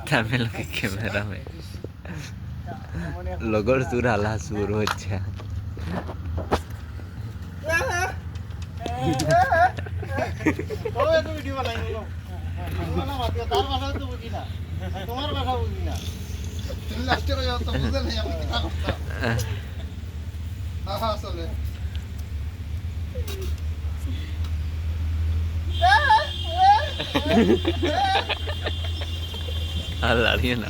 también lo que quebrame. Logor dura la surocha. কবে তুমি video বানাইলো না মাতিয়া তার ভাষা তো বুঝি না তোমার ভাষা বুঝি না তুমি লাস্টে কই তো বুঝলে না আমি কথা করতাম হ্যাঁ চলে Allah Ariana.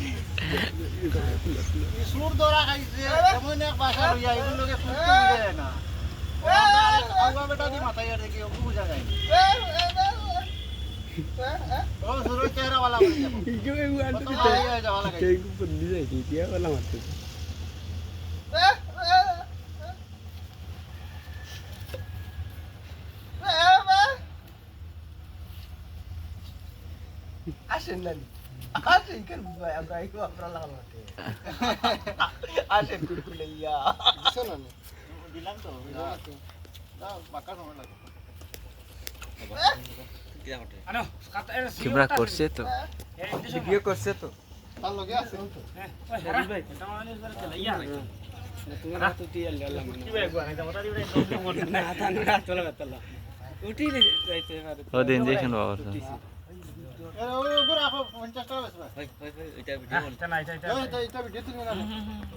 সুর ধরা খাইছে এমন এক ভাষা লইয়া এগুলোকে ফুটতে বুঝে না আগা বেটা দি মাথায় আর দেখি ওকে বুঝা যায় ও সুর চেহারা वाला বলে যাবো কি ও আন্টি যাওয়া লাগে কে কো বন্দি যায় কি দিয়া वाला মারতে আসেন না আসেন কেন ভাই আমরা একটু আপনারা লাগাতে আসেন কুকুলাইয়া শোনো না দিলাম তো না বাকা সময় লাগে আনো Kibra করছে তো ভিডিও করছে তো তার লগে আছে তো হ্যাঁ ভাই এটা মানে ইয়া তুমি না তো টিয়া লালা মানে কি ভাই গো না মোটা দিবে না না চলে বেতলা উঠি যাইতে পারে ও দিন ইনজেকশন বাবা ওরে ওরে আপা 50 টাকা বেশ ভাই এটা ভিডিও এটা ভিডিও তুমি না